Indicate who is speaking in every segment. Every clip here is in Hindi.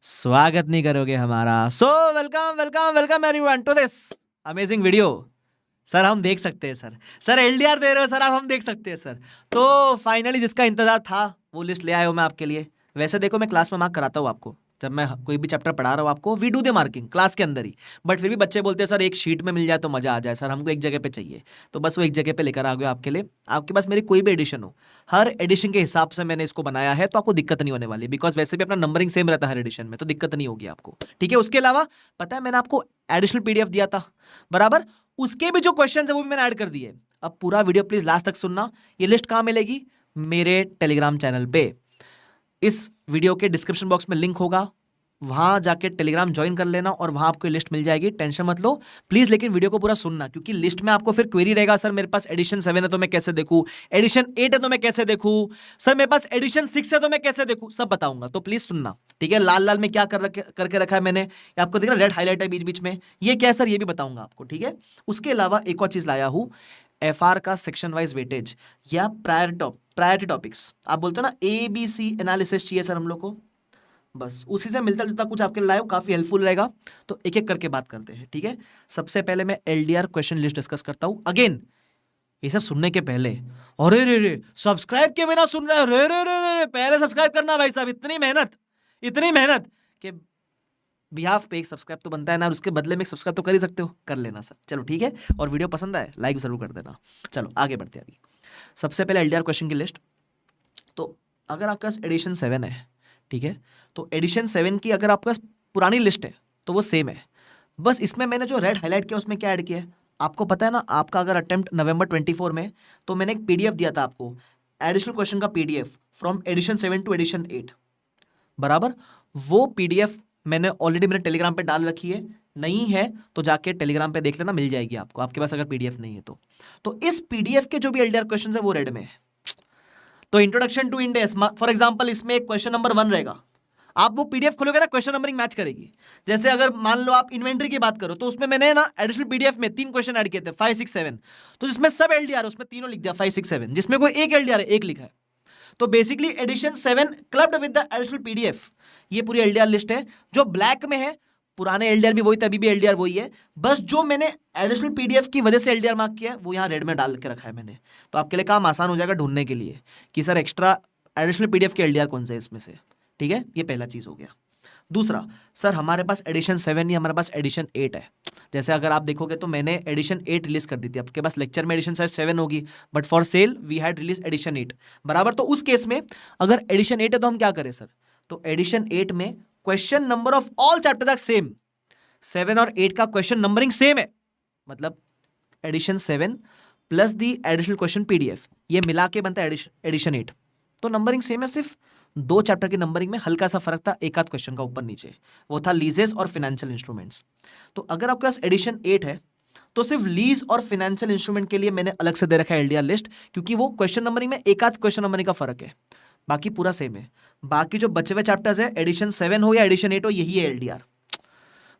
Speaker 1: स्वागत नहीं करोगे हमारा। So welcome welcome welcome everyone to this amazing video. Sir हम देख सकते हैं सर एलडीआर दे रहे हो सर आप, हम देख सकते हैं सर। तो फाइनली जिसका इंतजार था वो लिस्ट ले आया हूँ मैं आपके लिए। वैसे देखो मैं क्लास में मार्क कराता हूँ आपको, जब मैं कोई भी चैप्टर पढ़ा रहा हूँ आपको we do the marking class के अंदर ही। बट फिर भी बच्चे बोलते हैं सर एक शीट में मिल जाए तो मजा आ जाए, सर हमको एक जगह पे चाहिए। तो बस वो एक जगह पे लेकर आ गया आपके लिए। आपके पास मेरी कोई भी एडिशन हो, हर एडिशन के हिसाब से मैंने इसको बनाया है, तो आपको दिक्कत नहीं होने वाली। बिकॉज वैसे भी अपना नंबरिंग सेम रहता है हर एडिशन में, तो दिक्कत नहीं होगी आपको। ठीक है, उसके अलावा पता है मैंने आपको एडिशनल पीडीएफ दिया था बराबर, उसके भी जो क्वेश्चन है वो भी मैंने ऐड कर दिए। अब पूरा वीडियो प्लीज लास्ट तक सुनना। ये लिस्ट कहाँ मिलेगी? मेरे टेलीग्राम चैनल पे। इस वीडियो के डिस्क्रिप्शन बॉक्स में लिंक होगा, वहां जाके टेलीग्राम ज्वाइन कर लेना और वहां आपको लिस्ट मिल जाएगी। टेंशन मत लो प्लीज, लेकिन वीडियो को पूरा सुनना, क्योंकि लिस्ट में आपको फिर क्वेरी रहेगा सर मेरे पास एडिशन 7 है तो मैं कैसे देखूं, एडिशन 8 है तो मैं कैसे देखूं, सर मेरे पास एडिशन 6 है तो मैं कैसे देखूं, सब बताऊंगा। तो प्लीज सुनना, ठीक है। लाल लाल में क्या करके रखा है मैंने, ये आपको दिख रहा है, रेड हाईलाइट है बीच बीच में, ये क्या है सर ये भी बताऊंगा आपको, ठीक है। उसके अलावा एक और चीज लाया हूं, एफआर का सेक्शन वाइज वेटेज या प्रायोरिटी टॉपिक्स। आप बोलते हो ना ABC एनालिसिस चाहिए सर हम लोग को, बस उसी से मिलता जुलता कुछ आपके लिए लाया हूं, काफी हेल्पफुल रहेगा। तो एक एक करके बात करते हैं, ठीक है। सबसे पहले मैं एलडीआर क्वेश्चन लिस्ट डिस्कस करता हूं। अगेन ये सब सुनने के पहले, अरे रे रे सब्सक्राइब के बिना सुन रहे हो, रे रे रे रे पहले सब्सक्राइब करना भाई साहब। इतनी मेहनत के बिहाफ पे एक सब्सक्राइब तो बनता है ना, उसके बदले में एक सब्सक्राइब तो कर ही सकते हो, कर लेना सर। चलो ठीक है, और वीडियो पसंद आए लाइक जरूर कर देना। चलो आगे बढ़ते हैं। अभी सबसे पहले एलडीआर क्वेश्चन की लिस्ट। तो अगर आपके पास एडिशन 7 है, ठीक है, तो एडिशन 7 की अगर आपके पास पुरानी लिस्ट है तो वो सेम है। बस इसमें मैंने जो रेड हाईलाइट किया उसमें क्या ऐड किया है आपको पता है ना। आपका अगर अटेम्प्ट नवंबर 24 में, तो मैंने एक पीडीएफ दिया था आपको, एडिशनल क्वेश्चन का PDF from edition 7 to edition 8 बराबर। वो पीडीएफ मैंने ऑलरेडी मेरे टेलीग्राम पे डाल रखी है, नहीं है तो जाके टेलीग्राम पे देख लेना, मिल जाएगी आपको, आपके पास अगर पीडीएफ नहीं है तो इस पीडीएफ के जो भी एलडीआर क्वेश्चन है वो रेड में है। तो introduction to index for example, इसमें एक क्वेश्चन नंबर 1 रहेगा, आप वो पीडीएफ खोलोगे ना, क्वेश्चन नंबरिंग मैच करेगी। जैसे अगर मान लो आप इन्वेंट्री की बात करो, तो उसमें मैंने ना एडिशनल पीडीएफ में 3 क्वेश्चन ऐड किए थे 5 6 7, तो जिसमें सब एलडीआर है उसमें तीनों लिख दिया 5 6 7, जिसमें कोई एक एलडीआर है एक लिखा है। तो basically edition 7 clubbed with the additional PDF, ये पूरी एलडीआर लिस्ट है जो ब्लैक में है। पुराने एलडीआर भी वही थे, अभी भी एलडीआर वही है, बस जो मैंने एडिशनल पीडीएफ की वजह से एलडीआर मार्क किया है वो यहाँ रेड में डाल के रखा है मैंने। तो आपके लिए काम आसान हो जाएगा ढूंढने के लिए कि सर एक्स्ट्रा एडिशनल पीडीएफ के एलडीआर कौन से है इसमें से, ठीक है। ये पहला चीज हो गया। दूसरा, सर हमारे पास एडिशन 7 नहीं, हमारे पास एडिशन 8 है। जैसे अगर आप देखोगे तो मैंने एडिशन 8 रिलीज कर दी थी, आपके पास लेक्चर में एडिशन शायद 7 होगी, but for sale we had release edition 8 बराबर। तो उस केस में अगर एडिशन 8 है तो हम क्या करें सर, तो एडिशन 8 में question number of all chapter तक सेम, 7 और 8 का क्वेश्चन नंबरिंग सेम है, मतलब एडिशन 7 प्लस दी एडिशनल क्वेश्चन पीडीएफ, ये मिला के बनता है एडिशन 8। तो नंबरिंग सेम है, सिर्फ 2 चैप्टर की नंबरिंग में हल्का सा फर्क था, एक आध क्वेश्चन का ऊपर नीचे, वो था लीजेस और फाइनेंशियल इंस्ट्रूमेंट्स। तो अगर आपके पास एडिशन 8 है तो सिर्फ लीज और फाइनेंशियल इंस्ट्रूमेंट के लिए मैंने अलग से दे रखा है एलडीआर लिस्ट, क्योंकि वो क्वेश्चन नंबरिंग में एक आध क्वेश्चन नंबरिंग का फर्क है, बाकी पूरा सेम है। बाकी जो बचे हुए चैप्टर्स है एडिशन 7 हो या एडिशन 8 हो, यही है एलडीआर।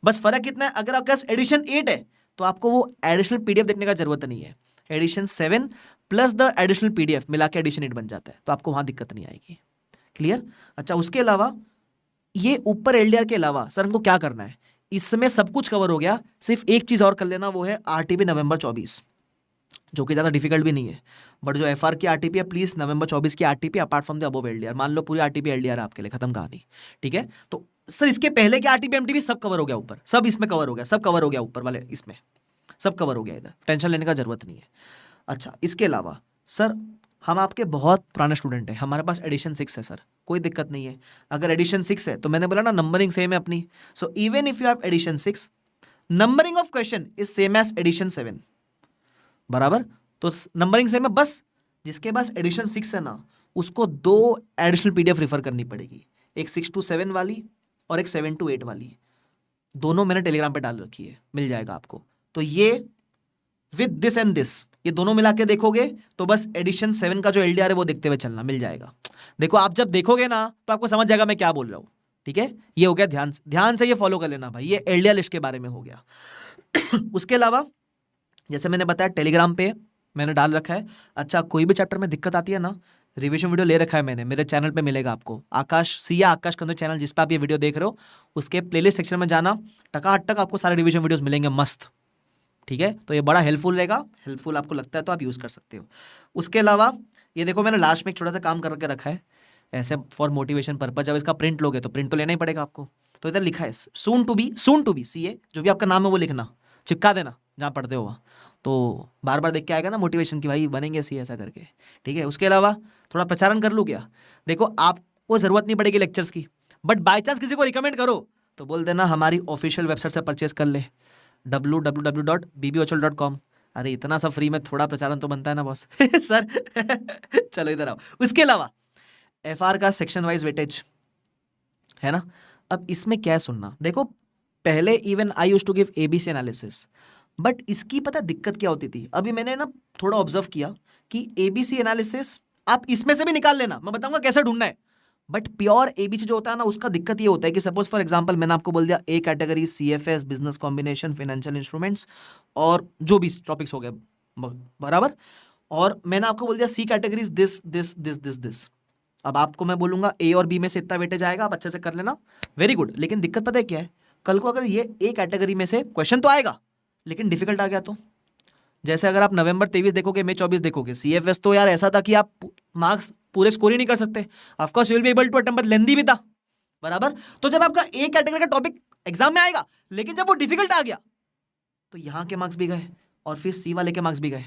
Speaker 1: बस फर्क कितना है, अगर आपके पास एडिशन 8 है तो आपको वो एडिशनल पीडीएफ देखने का जरूरत नहीं है, edition 7 plus the additional PDF मिला के एडिशन 8 बन जाता है, तो आपको वहां दिक्कत नहीं आएगी। क्लियर? अच्छा, उसके अलावा ये ऊपर एलडीआर के अलावा सर हमको क्या करना है, इसमें सब कुछ कवर हो गया, सिर्फ एक चीज और कर लेना, वो है आरटीपी नवंबर 24, जो कि ज्यादा डिफिकल्ट भी नहीं है। बट जो एफआर की आरटीपी है, प्लीज नवंबर 24 की RTP apart from the above LDR, मान लो पूरी आरटीपी एलडीआर है आपके लिए, खत्म कहानी, ठीक है। तो सर इसके पहले के आरटीपी एमटीपी सब कवर हो गया ऊपर, सब इसमें कवर हो गया, सब कवर हो गया ऊपर वाले, इसमें सब कवर हो गया, इधर टेंशन लेने का जरूरत नहीं है। अच्छा, इसके अलावा सर हम आपके बहुत पुराने स्टूडेंट हैं, हमारे पास एडिशन 6 है सर, कोई दिक्कत नहीं है। अगर एडिशन 6 है तो मैंने बोला ना नंबरिंग सेम है अपनी, so even if you have edition 6, numbering of question is same as edition 7 बराबर। तो नंबरिंग सेम है, बस जिसके पास एडिशन 6 है ना उसको 2 एडिशनल पीडीएफ रेफर करनी पड़ेगी, एक 6 to 7 वाली और एक 7 to 8 वाली, दोनों मैंने टेलीग्राम पे डाल रखी है, मिल जाएगा आपको। तो ये विद दिस एंड दिस, ये दोनों मिला के देखोगे तो बस एडिशन 7 का जो एलडीआर है वो देखते हुए चलना, मिल जाएगा। देखो आप जब देखोगे ना तो आपको समझ जाएगा मैं क्या बोल रहा हूं, ठीक है। ये हो गया, ध्यान से ये फॉलो कर लेना भाई, ये एलडीआर लिस्ट के बारे में हो गया। उसके अलावा जैसे मैंने बताया टेलीग्राम पे मैंने डाल रखा है। अच्छा, कोई भी चैप्टर में दिक्कत आती है ना, रिवीजन वीडियो ले रखा है मैंने, मेरे चैनल पे मिलेगा आपको, आकाश सिया आकाश कंदो चैनल जिस पे आप ये वीडियो देख रहे हो, उसके प्लेलिस्ट सेक्शन में जाना, टकाटक आपको सारे रिवीजन वीडियोस मिलेंगे मस्त। ठीक है, तो ये बड़ा हेल्पफुल रहेगा, हेल्पफुल आपको लगता है तो आप यूज़ कर सकते हो। उसके अलावा ये देखो मैंने लास्ट में एक छोटा सा काम करके रखा है ऐसे फॉर मोटिवेशन पर्पज। जब इसका प्रिंट लोगे तो प्रिंट तो लेना ही पड़ेगा आपको, तो इधर लिखा है सून टू बी सीए, जो भी आपका नाम है वो लिखना, चिपका देना जहाँ पढ़ते हो वहाँ, तो बार बार देख के आएगा ना मोटिवेशन की भाई बनेंगे सीए ऐसा करके। ठीक है, उसके अलावा थोड़ा प्रचारण कर लूँ क्या, देखो आपको ज़रूरत नहीं पड़ेगी लेक्चर्स की, बट बाई चांस किसी को रिकमेंड करो तो बोल देना हमारी ऑफिशियल वेबसाइट से परचेस कर ले, www.bbvachol.com। अरे इतना सब फ्री में थोड़ा प्रचारण तो बनता है ना बॉस सर चलो इधर आओ। उसके अलावा एफआर का सेक्शन वाइज वेटेज है ना, अब इसमें क्या सुनना, देखो पहले even I used to give ABC analysis, but इसकी पता दिक्कत क्या होती थी, अभी मैंने ना थोड़ा ऑब्जर्व किया कि एबीसी एनालिसिस आप इसमें से भी निकाल लेना, मैं बताऊंगा कैसे ढूंढना है, बट प्योर एबीसी जो होता है ना उसका दिक्कत ये होता है कि सपोज फॉर एग्जांपल मैंने आपको बोल दिया A category CFS, business combination, financial instruments और जो भी टॉपिक्स हो गए बराबर, और मैंने आपको बोल दिया C categories this this this this this. अब आपको मैं बोलूंगा ए और बी में से इतना वेटेज आएगा, आप अच्छे से कर लेना, वेरी गुड। लेकिन दिक्कत पता है क्या है, कल को अगर ये ए कैटेगरी में से क्वेश्चन तो आएगा लेकिन डिफिकल्ट आ गया तो, जैसे अगर आप नवंबर 23 देखोगे, मई 24 देखोगे, सीएफएस तो यार ऐसा था कि आप मार्क्स पूरे स्कोर ही नहीं कर सकते, of course you will be able to attempt, but lengthy भी था बराबर। तो जब आपका ए कैटेगरी का टॉपिक एग्जाम में आएगा लेकिन जब वो डिफिकल्ट आ गया तो यहां के मार्क्स भी गए और फिर सी वाले के मार्क्स भी गए।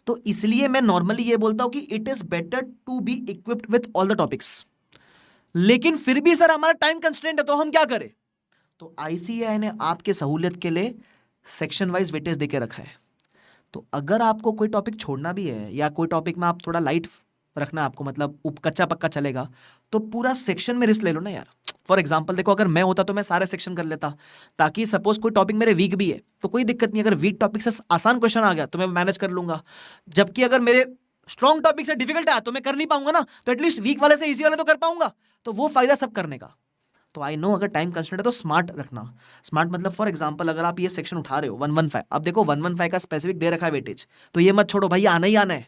Speaker 1: तो इसलिए मैं नॉर्मली ये बोलता हूं कि it is better to be equipped with all the topics, लेकिन फिर भी सर हमारा टाइम कंस्ट्रेंट है तो हम क्या करें, तो आईसीएआई ने आपके सहूलियत के लिए सेक्शन वाइज वेटेज देके रखा है। तो अगर आपको कोई टॉपिक छोड़ना भी है या कोई टॉपिक में आप थोड़ा लाइट रखना है आपको, मतलब कच्चा पक्का चलेगा, तो पूरा सेक्शन में रिस्क ले लो ना यार। फॉर एग्जांपल देखो अगर मैं होता तो मैं सारे सेक्शन कर लेता, ताकि सपोज कोई टॉपिक मेरे वीक भी है तो कोई दिक्कत नहीं, अगर वीक टॉपिक से आसान क्वेश्चन आ गया तो मैं मैनेज कर लूंगा, जबकि अगर मेरे स्ट्रॉन्ग टॉपिक से डिफिकल्ट आया तो मैं कर नहीं पाऊंगा ना, तो एटलीस्ट वीक वाले से इजी वाले तो कर पाऊंगा, तो वो फायदा सब करने का। तो आई नो अगर टाइम कंस्ट्रेंट है तो स्मार्ट रखना, स्मार्ट मतलब फॉर एग्जांपल अगर आप ये सेक्शन उठा रहे हो 115, अब देखो 115 का स्पेसिफिक दे रखा है वेटेज, तो ये मत छोड़ो भाई आना ही आना है।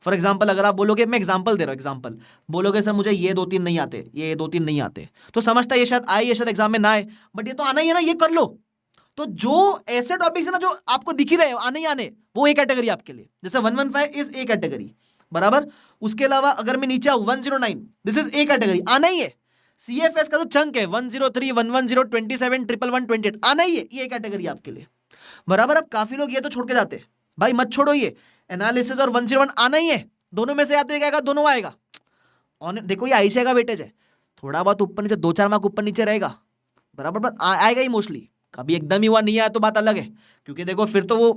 Speaker 1: फॉर एग्जाम्पल अगर आप बोलोगे, मैं एग्जाम्पल दे रहा हूँ, एग्जाम्पल बोलोगे सर मुझे ये 2-3 नहीं आते, ये 2-3 नहीं आते, तो समझता है ये शायद आए, ये शायद एग्जाम में ना आए, बट ये तो आना ही है ना, ये कर लो। तो जो ऐसे टॉपिक्स है ना जो आपको दिख ही रहे आने ही आने, वो ए कैटेगरी आपके लिए, जैसे 115 इज ए कैटेगरी बराबर। उसके अलावा अगर मैं नीचे 109, दिस इज ए कैटेगरी, आना ही है। सीएफएस का जो चंक है 103, 110, 27, 111, 28 आना ही है, ये कैटेगरी आपके लिए बराबर। अब काफी लोग ये तो छोड़ के जाते, भाई मत छोड़ो, ये एनालिसिस और 101 आना ही है, दोनों में से या तो एक आएगा दोनों आएगा। और देखो ये आईसीआई का वेटेज है, थोड़ा बहुत ऊपर नीचे 2-4 मार्क ऊपर नीचे रहेगा बराबर, बट आएगा ही मोस्टली, कभी एकदम ही हुआ नहीं आया तो बात अलग है, क्योंकि देखो फिर तो वो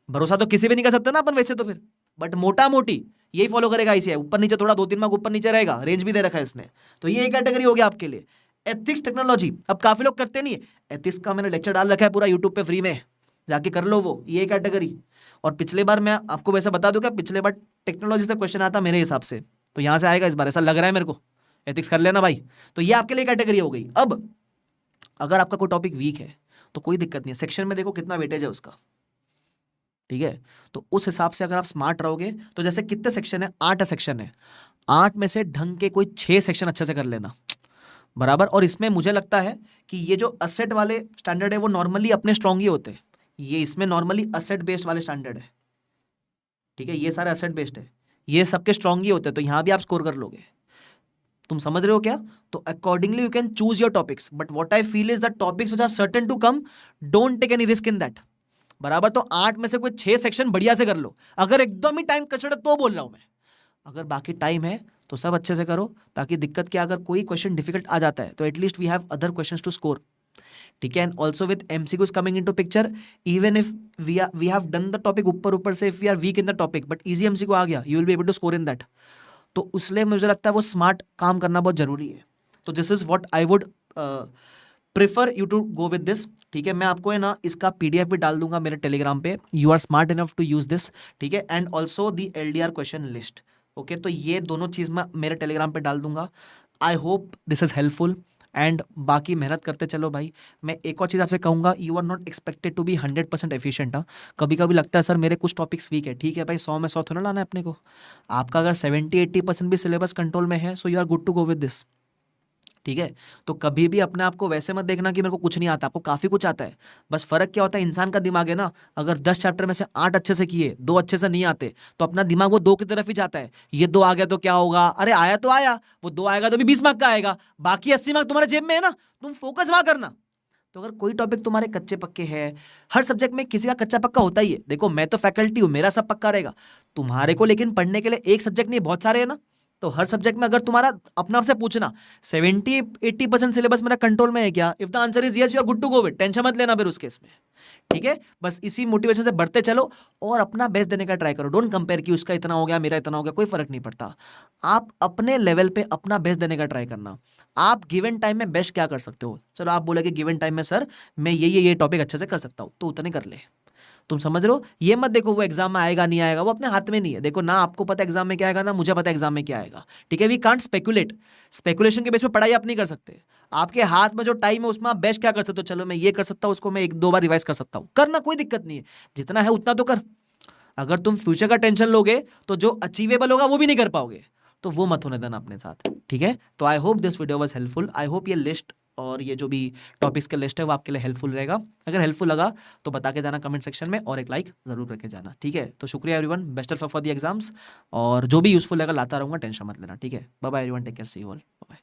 Speaker 1: भरोसा तो किसी भी नहीं कर सकते ना अपन वैसे तो फिर, बट मोटा मोटी यही फॉलो करेगा आईसीआई, ऊपर नीचे थोड़ा 2-3 मार्क ऊपर नीचे रहेगा, रेंज भी दे रखा है इसने, तो ये एक कैटेगरी हो गया आपके लिए। एथिक्स टेक्नोलॉजी, अब काफी लोग करते नहीं है, एथिक्स का मैंने लेक्चर डाल रखा है पूरा यूट्यूब पे फ्री में, जाके कर लो वो, ये कैटेगरी। और पिछले बार मैं आपको वैसे बता दूं क्या, पिछले बार टेक्नोलॉजी से क्वेश्चन आता मेरे हिसाब से, तो यहां से आएगा इस बार, ऐसा लग रहा है मेरे को, एथिक्स कर लेना भाई। तो ये आपके लिए कैटेगरी हो गई। अब अगर आपका कोई टॉपिक वीक है तो कोई दिक्कत नहीं है, सेक्शन में देखो कितना वेटेज है उसका, ठीक है, तो उस हिसाब से अगर आप स्मार्ट रहोगे तो जैसे कितने सेक्शन है, 8 सेक्शन है, 8 में से ढंग के कोई 6 सेक्शन अच्छे से कर लेना बराबर। और इसमें मुझे लगता है कि ये जो असेट वाले स्टैंडर्ड है वो नॉर्मली अपने स्ट्रॉन्ग ही होते हैं, ये इसमें नॉर्मली असेट बेस्ड वाले स्टैंडर्ड है, ठीक है, ये सारे असेट बेस्ड है, ये सबके स्ट्रॉन्ग ही होते हैं, तो यहां भी आप स्कोर कर लोगे। तुम समझ रहे हो क्या, तो accordingly you can choose your topics, but what I feel is the topics which are certain to come, don't take any risk in that बराबर। तो 8 में से कोई 6 सेक्शन बढ़िया से कर लो, अगर एकदम ही टाइम कंस्ट्रेंट है तो बोल रहा हूं मैं, अगर बाकी टाइम है तो सब अच्छे से करो, ताकि दिक्कत क्या, अगर कोई क्वेश्चन डिफिकल्ट आ जाता है तो at least we have other questions to score, ठीक है। And also with MCQs coming into picture, even if we have done the topic ऊपर से, if we are weak in the topic but easy MCQ आ गया, you will be able to score in that. तो उसलिए मुझे लगता है वो स्मार्ट काम करना बहुत जरूरी है। तो this is what I would prefer you to go with this, ठीक है। मैं आपको है ना इसका पीडीएफ भी डाल दूंगा मेरे टेलीग्राम पे, you are smart enough to use this, ठीक है। And also the LDR question list, okay. तो ये दोनों चीज मैं मेरे टेलीग्राम पे डाल दूंगा। I hope this is helpful and बाकी मेहनत करते चलो भाई। मैं एक और चीज़ आपसे कहूँगा, you are not expected to be 100% efficient. हाँ, कभी कभी लगता है सर मेरे कुछ टॉपिक्स वीक है, ठीक है भाई, 100 में 100 थोड़ा लाना है अपने को। आपका अगर 70-80% भी सिलेबस कंट्रोल में है, so you are good to go with this, ठीक है। तो कभी भी अपने आप को वैसे मत देखना कि मेरे को कुछ नहीं आता, आपको काफ़ी कुछ आता है। बस फर्क क्या होता है, इंसान का दिमाग है ना, अगर 10 चैप्टर में से 8 अच्छे से किए, 2 अच्छे से नहीं आते, तो अपना दिमाग वो 2 की तरफ ही जाता है। ये 2 आ गया तो क्या होगा, अरे आया तो आया, वो 2 आएगा तो भी 20 मार्क का आएगा, बाकी 80 मार्क तुम्हारे जेब में है ना, तुम फोकस वहां करना। तो अगर कोई टॉपिक तुम्हारे कच्चे पक्के है, हर सब्जेक्ट में किसी का कच्चा पक्का होता ही है। देखो मैं तो फैकल्टी हूं, मेरा सब पक्का रहेगा, तुम्हारे को लेकिन पढ़ने के लिए एक सब्जेक्ट नहीं बहुत सारे है ना। तो हर सब्जेक्ट में अगर तुम्हारा अपना से पूछना 70-80% सिलेबस मेरा कंट्रोल में है क्या, if the answer is yes, you are good to go with, tension मत लेना फिर उस केस में, ठीक है। बस इसी मोटिवेशन से बढ़ते चलो और अपना बेस्ट देने का ट्राई करो। डोंट कंपेयर कि उसका इतना हो गया मेरा इतना हो गया, कोई फर्क नहीं पड़ता। आप अपने लेवल पे अपना बेस्ट देने का ट्राई करना। आप गिवन टाइम में बेस्ट क्या कर सकते हो, चलो आप बोले कि गिवन टाइम में सर मैं ये टॉपिक अच्छे से कर सकता हूँ, तो उतने कर ले। तुम समझ रहे हो, ये मत देखो वो एग्जाम में आएगा नहीं आएगा, वो अपने हाथ में नहीं है। देखो ना आपको पता एग्जाम में क्या आएगा, ना मुझे पता एग्जाम में क्या आएगा, ठीक है। वी कांट स्पेकुलेट, स्पेकुलेशन के बेस पे पढ़ाई आप नहीं कर सकते। आपके हाथ में जो टाइम है उसमें आप बेस्ट क्या कर सकते हो, चलो मैं ये कर सकता हूँ, उसको मैं 1-2 बार रिवाइज कर सकता हूँ, करना कोई दिक्कत नहीं है, जितना है उतना तो कर। अगर तुम फ्यूचर का टेंशन लोगे तो जो अचीवेबल होगा वो भी नहीं कर पाओगे, तो वो मत होने देना अपने साथ, ठीक है। तो I hope this video was helpful, I hope ये लिस्ट और ये जो भी टॉपिक्स का लिस्ट है वो आपके लिए हेल्पफुल रहेगा। अगर हेल्पफुल लगा तो बता के जाना कमेंट सेक्शन में, और एक लाइक जरूर करके जाना, ठीक है। तो शुक्रिया everyone, best of luck for the exams, और जो भी यूजफुल लगा लाता रहूंगा, टेंशन मत लेना, ठीक है। Bye bye everyone, take care, see you all, bye.